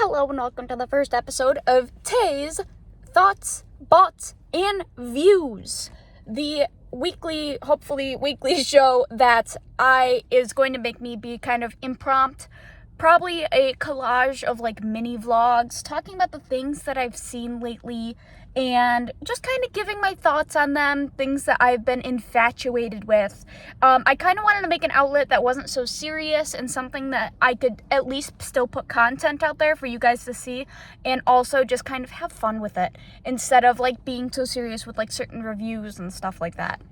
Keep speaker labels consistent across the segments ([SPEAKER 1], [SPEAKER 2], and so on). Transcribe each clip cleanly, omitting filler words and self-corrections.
[SPEAKER 1] Hello and welcome to the first episode of Tay's Thoughts, Bots, and Views. The weekly, hopefully weekly show that is going to make me be kind of impromptu. Probably a collage of like mini vlogs talking about the things that I've seen lately and just kind of giving my thoughts on them, things that I've been infatuated with. I kind of wanted to make an outlet that wasn't so serious and something that I could at least still put content out there for you guys to see and also just kind of have fun with it instead of like being so serious with like certain reviews and stuff like that.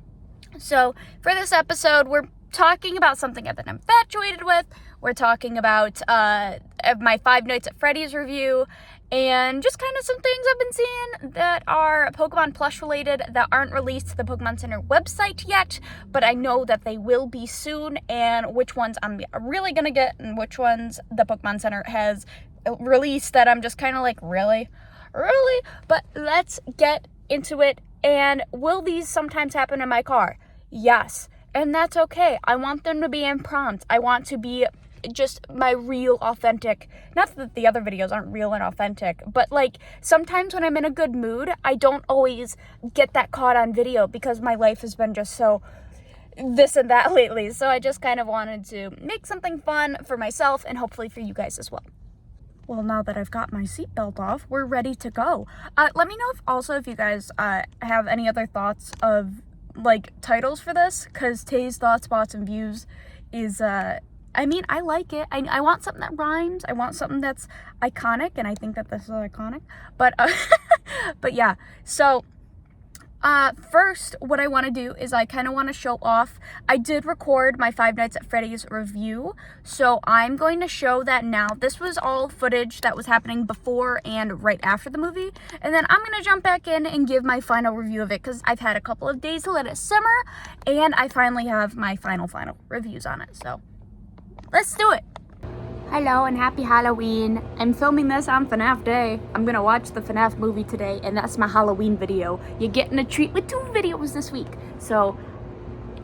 [SPEAKER 1] So for this episode, we're talking about something I've been infatuated with. We're talking about my Five Nights at Freddy's review and just kind of some things I've been seeing that are Pokemon plush related that aren't released to the Pokemon Center website yet, but I know that they will be soon, and which ones I'm really gonna get and which ones the Pokemon Center has released that I'm just kind of like, really? But let's get into it. And will these sometimes happen in my car? Yes. And that's okay. I want them to be impromptu. I want to be just my real, authentic, not that the other videos aren't real and authentic, but like sometimes when I'm in a good mood, I don't always get that caught on video because my life has been just so this and that lately. So I just kind of wanted to make something fun for myself and hopefully for you guys as well. Well, now that I've got my seatbelt off, we're ready to go. Let me know if you guys have any other thoughts of like titles for this, because Tay's Thoughts, Bots, and Views is I like it. I want something that rhymes. I want something that's iconic, and I think that this is iconic. But but yeah. So first, what I want to do is I kind of want to show off. I did record my Five Nights at Freddy's review, so I'm going to show that now. This was all footage that was happening before and right after the movie, and then I'm going to jump back in and give my final review of it because I've had a couple of days to let it simmer, and I finally have my final reviews on it. So let's do it. Hello and happy Halloween. I'm filming this on Fnaf Day. I'm gonna watch the Fnaf movie today, and that's my Halloween video. You're getting a treat with 2 videos this week. So,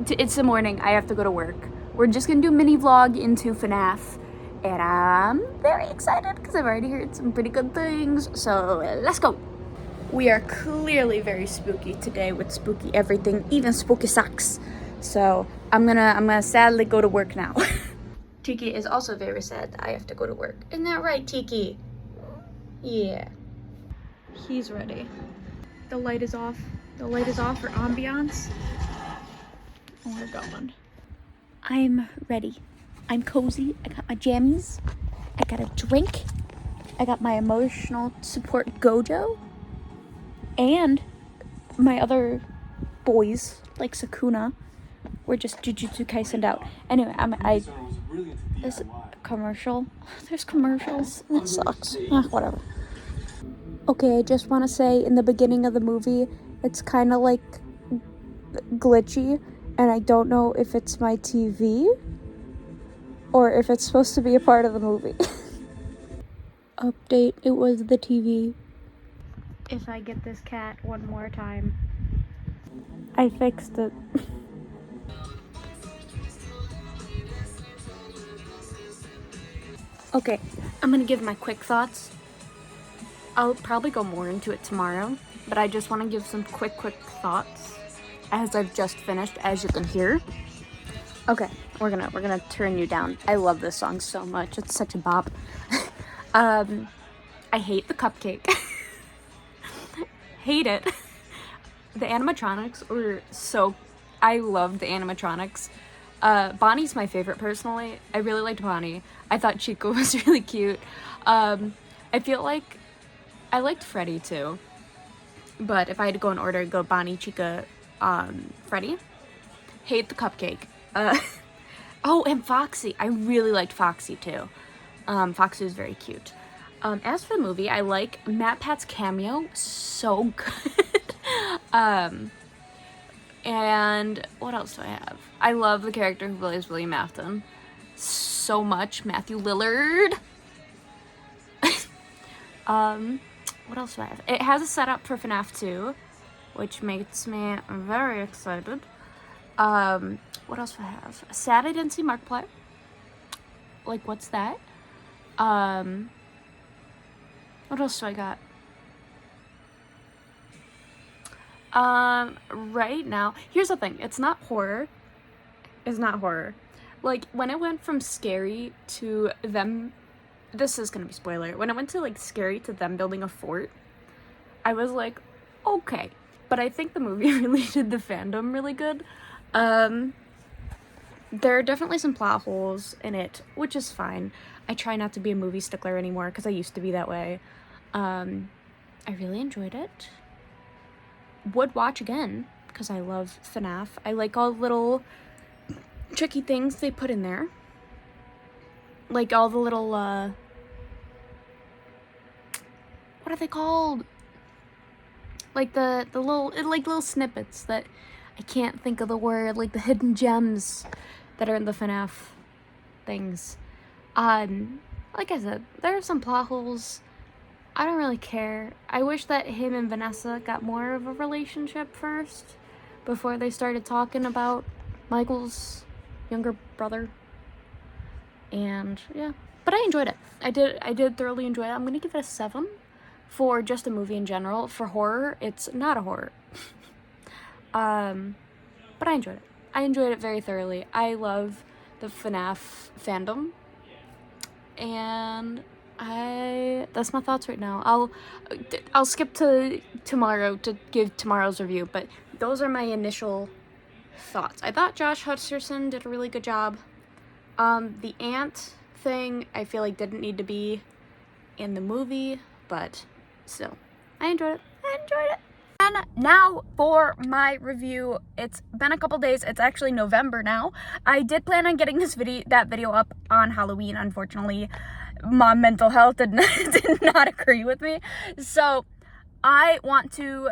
[SPEAKER 1] it's the morning, I have to go to work. We're just gonna do a mini vlog into Fnaf, and I'm very excited because I've already heard some pretty good things, so let's go. We are clearly very spooky today with spooky everything, even spooky socks. So, I'm gonna sadly go to work now. Tiki is also very sad that I have to go to work. Isn't that right, Tiki? Yeah. He's ready. The light is off. The light is off for ambiance. And we're going. I'm ready. I'm cozy. I got my jammies. I got a drink. I got my emotional support Gojo. And my other boys, like Sakuna, were just Jujutsu Kaisen'd out. Anyway, this commercial. There's commercials. That sucks. Whatever. Okay, I just want to say in the beginning of the movie, it's kind of like glitchy, and I don't know if it's my TV or if it's supposed to be a part of the movie. Update, it was the TV. If I get this cat one more time, I fixed it. Okay, I'm gonna give my quick thoughts. I'll probably go more into it tomorrow, but I just want to give some quick thoughts as I've just finished, as you can hear. Okay, we're gonna turn you down. I love this song so much. It's such a bop. I hate the cupcake. Hate it. The animatronics were so... I loved the animatronics. Bonnie's my favorite personally. I really liked Bonnie. I thought Chico was really cute. I feel like I liked Freddy too. But if I had to go in order, I'd go Bonnie, Chica, Freddy. Hate the cupcake. Oh, and Foxy. I really liked Foxy too. Foxy was very cute. As for the movie, I like Matt Pat's cameo. So good. And what else do I have? I love the character who plays William Afton so much. Matthew Lillard. What else do I have? It has a setup for FNAF 2, which makes me very excited. What else do I have? Sad I didn't see Markiplier. Like, what's that? What else do I got? Right now, here's the thing. It's not horror. It's not horror. Like, when it went from scary to them, this is gonna be spoiler. When it went to, like, scary to them building a fort, I was like, okay. But I think the movie really did the fandom really good. There are definitely some plot holes in it, which is fine. I try not to be a movie stickler anymore, because I used to be that way. I really enjoyed it. Would watch again, because I love Fnaf. I like all the little tricky things they put in there. Like all the little, what are they called? Like the little snippets that I can't think of the word, like the hidden gems that are in the FNAF things. Like I said, there are some plot holes. I don't really care. I wish that him and Vanessa got more of a relationship first before they started talking about Michael's younger brother. And yeah, but I enjoyed it. I did thoroughly enjoy it. I'm gonna give it a 7 for just a movie in general. For horror, it's not a horror. But I enjoyed it. I enjoyed it very thoroughly. I love the FNAF fandom, and that's my thoughts right now. I'll skip to tomorrow to give tomorrow's review, but those are my initial thoughts. I thought Josh Hutcherson did a really good job. The ant thing, I feel like didn't need to be in the movie, but still, I enjoyed it. And now for my review. It's been a couple days. It's actually November now. I did plan on getting that video up on Halloween. Unfortunately, my mental health did not agree with me. So I want to,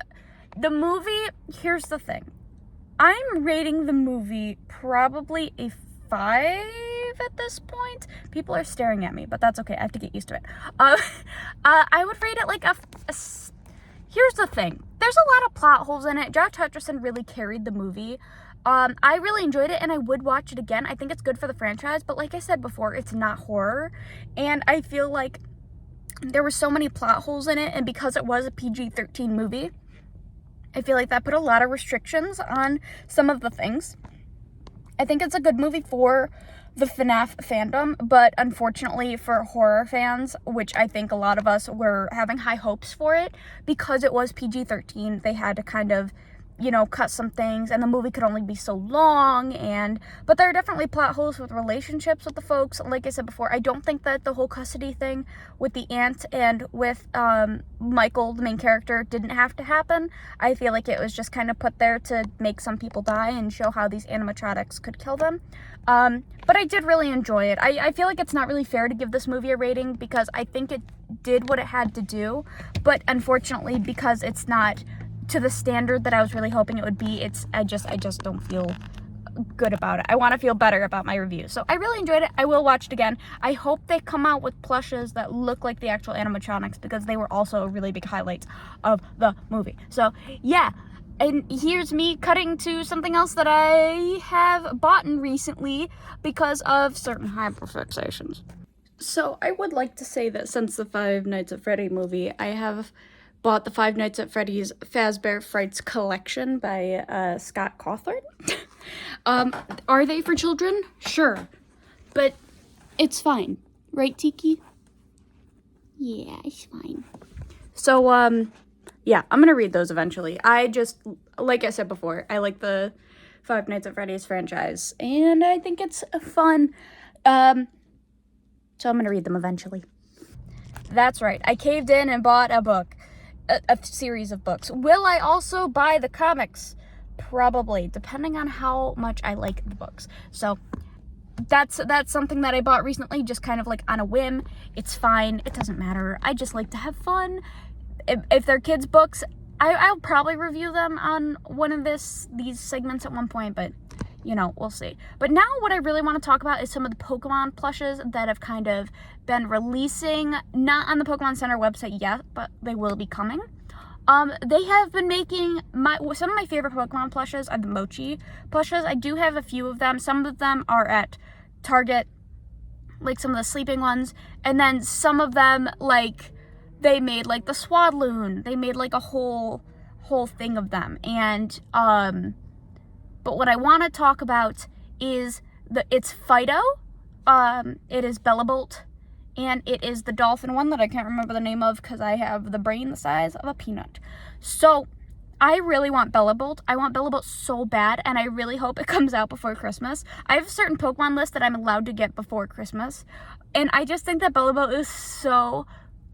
[SPEAKER 1] the movie, here's the thing. I'm rating the movie probably a 5 at this point. People are staring at me, but that's okay. I have to get used to it. I would rate it like a here's the thing. There's a lot of plot holes in it. Josh Hutcherson really carried the movie. I really enjoyed it, and I would watch it again. I think it's good for the franchise, but like I said before, it's not horror. And I feel like there were so many plot holes in it, and because it was a PG-13 movie, I feel like that put a lot of restrictions on some of the things. I think it's a good movie for the FNAF fandom, but unfortunately for horror fans, which I think a lot of us were having high hopes for it, because it was PG-13, they had to kind of, cut some things, and the movie could only be so long, but there are definitely plot holes with relationships with the folks. Like I said before, I don't think that the whole custody thing with the aunt and with Michael, the main character, didn't have to happen. I feel like it was just kind of put there to make some people die and show how these animatronics could kill them. But I did really enjoy it. I feel like it's not really fair to give this movie a rating, because I think it did what it had to do, but unfortunately, because it's not to the standard that I was really hoping it would be, I just don't feel good about it. I want to feel better about my review. So I really enjoyed it. I will watch it again. I hope they come out with plushes that look like the actual animatronics, because they were also a really big highlight of the movie. So yeah, and here's me cutting to something else that I have bought recently because of certain hyperfixations. So I would like to say that since the Five Nights at Freddy movie, I have bought the Five Nights at Freddy's Fazbear Frights collection by Scott Cawthon. Are they for children? Sure. But it's fine. Right, Tiki? Yeah, it's fine. So, yeah, I'm gonna read those eventually. Like I said before, I like the Five Nights at Freddy's franchise, and I think it's fun. So I'm gonna read them eventually. That's right. I caved in and bought a book. A series of books. Will I also buy the comics? Probably, depending on how much I like the books. So that's something that I bought recently, just kind of like on a whim. It's fine. It doesn't matter. I just like to have fun. If they're kids' books, I'll probably review them on one of these segments at one point, but we'll see. But now what I really want to talk about is some of the Pokemon plushes that have kind of been releasing, not on the Pokemon Center website yet, but they will be coming. They have been making some of my favorite Pokemon plushes are the Mochi plushes. I do have a few of them. Some of them are at Target, like some of the sleeping ones, and then some of them, like they made like the Swadloon. They made like a whole thing of them. And but what I want to talk about is it's Fido. It is Bellabolt, and it is the dolphin one that I can't remember the name of because I have the brain the size of a peanut. So I really want Bellabolt. I want Bellabolt so bad, and I really hope it comes out before Christmas. I have a certain Pokemon list that I'm allowed to get before Christmas, and I just think that Bellabolt is so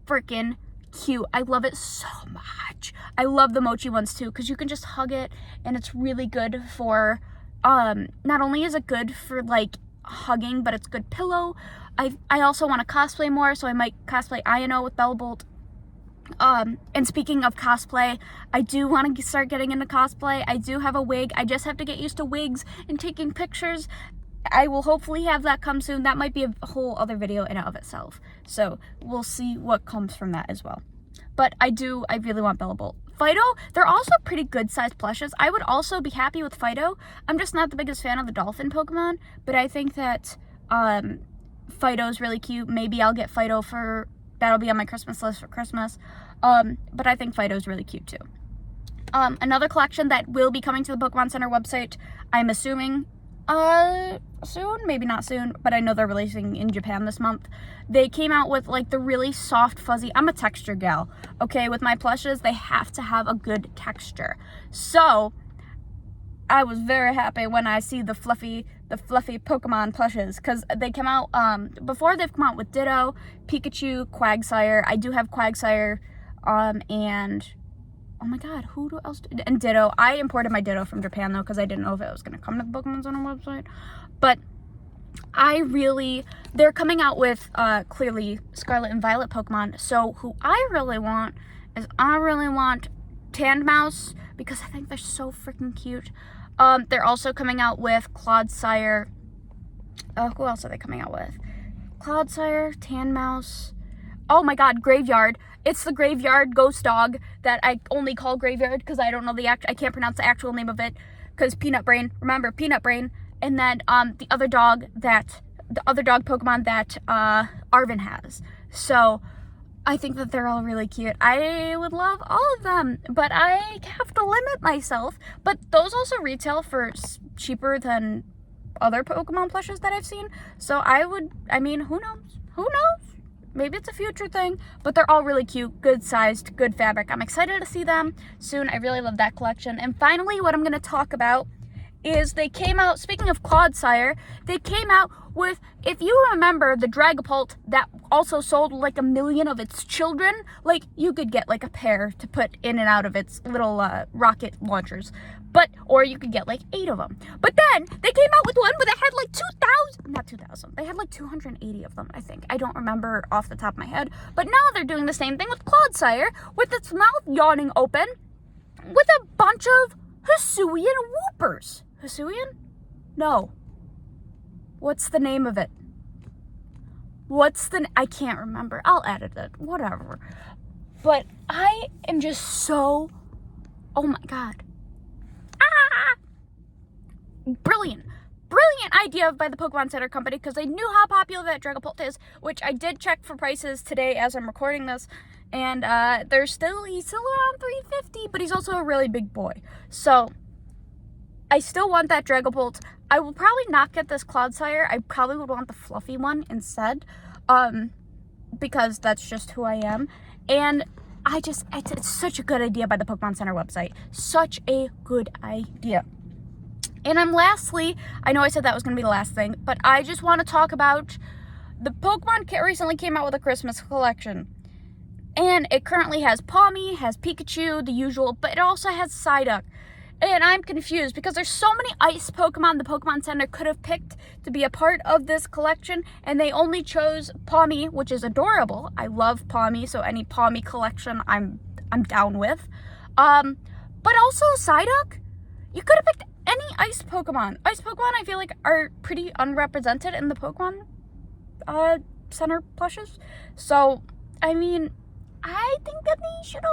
[SPEAKER 1] freaking cute. I love it so much. I love the mochi ones too, because you can just hug it, and it's really good for, not only is it good for like hugging, but it's good pillow. I also want to cosplay more, so I might cosplay Ino with Bellabolt. And speaking of cosplay, I do want to start getting into cosplay. I do have a wig. I just have to get used to wigs and taking pictures. I will hopefully have that come soon. That might be a whole other video in and of itself. So we'll see what comes from that as well. But I really want Bellabolt. Fido, they're also pretty good sized plushes. I would also be happy with Fido. I'm just not the biggest fan of the dolphin Pokemon, but I think that Fido's really cute. Maybe I'll get Fido that'll be on my Christmas list for Christmas. But I think Fido's really cute too. Another collection that will be coming to the Pokemon Center website, I'm assuming soon, maybe not soon, but I know they're releasing in Japan this month. They came out with like the really soft fuzzy, I'm a texture gal, okay? With my plushes, they have to have a good texture. So I was very happy when I see the fluffy Pokemon plushes, because they came out, before they've come out with Ditto, Pikachu, Quagsire. I do have Quagsire, and oh my god, who else? And Ditto. I imported my Ditto from Japan, though, because I didn't know if it was going to come to the Pokemon Center website. But they're coming out with, clearly, Scarlet and Violet Pokemon. So who I really want Tandmouse, because I think they're so freaking cute. They're also coming out with Clodsire. Who else are they coming out with? Clodsire, Tandmouse. Oh my god, Graveyard. It's the Graveyard ghost dog that I only call Graveyard because I don't know I can't pronounce the actual name of it because Peanut Brain. Remember, Peanut Brain. And then the other dog Pokemon that Arvin has. So I think that they're all really cute. I would love all of them, but I have to limit myself. But those also retail for cheaper than other Pokemon plushes that I've seen. So who knows? Who knows? Maybe it's a future thing, but they're all really cute, good sized, good fabric. I'm excited to see them soon. I really love that collection. And finally, what I'm going to talk about is they came out, speaking of Clodsire, they came out with, if you remember the Dragapult that also sold like 1 million of its children, like you could get like a pair to put in and out of its little rocket launchers, or you could get like 8 of them. But then they came out with one where they had like 2,000, they had like 280 of them, I think. I don't remember off the top of my head, but now they're doing the same thing with Clodsire, with its mouth yawning open, with a bunch of Hisuian Whoopers. Hisuian? No. What's the name of it? I can't remember. I'll edit it. Whatever. But I am just so, oh my god. Brilliant idea by the Pokemon Center company, because they knew how popular that Dragapult is, which I did check for prices today as I'm recording this, and he's still around $350, but he's also a really big boy. So I still want that Dragapult. I will probably not get this Clodsire. I probably would want the fluffy one instead, because that's just who I am. And it's such a good idea by the Pokemon Center website. Such a good idea. And lastly, I know I said that was going to be the last thing, but I just want to talk about the Pokemon recently came out with a Christmas collection. And it currently has Pawmi, has Pikachu, the usual, but it also has Psyduck. And I'm confused because there's so many ice Pokemon the Pokemon Center could have picked to be a part of this collection, and they only chose Pawmi, which is adorable. I love Pawmi, so any Pawmi collection I'm down with. But also Psyduck, you could have picked any ice Pokemon. Ice Pokemon, I feel like, are pretty unrepresented in the Pokemon Center plushes. So, I mean, I think that they should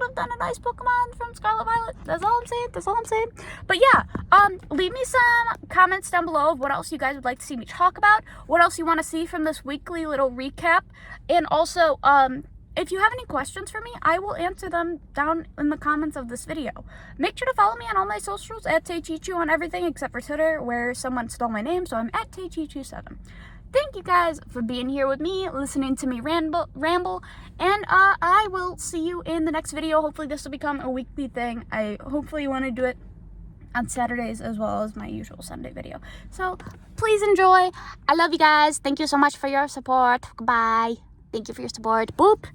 [SPEAKER 1] have done an ice Pokemon from Scarlet Violet. That's all I'm saying. But yeah, leave me some comments down below of what else you guys would like to see me talk about, what else you want to see from this weekly little recap, and also if you have any questions for me, I will answer them down in the comments of this video. Make sure to follow me on all my socials at Taechichu on everything except for Twitter, where someone stole my name, so I'm at Taechichu7. Thank you guys for being here with me, listening to me ramble, and I will see you in the next video. Hopefully this will become a weekly thing. I hopefully want to do it on Saturdays as well as my usual Sunday video. So please enjoy. I love you guys. Thank you so much for your support. Goodbye. Thank you for your support. Boop.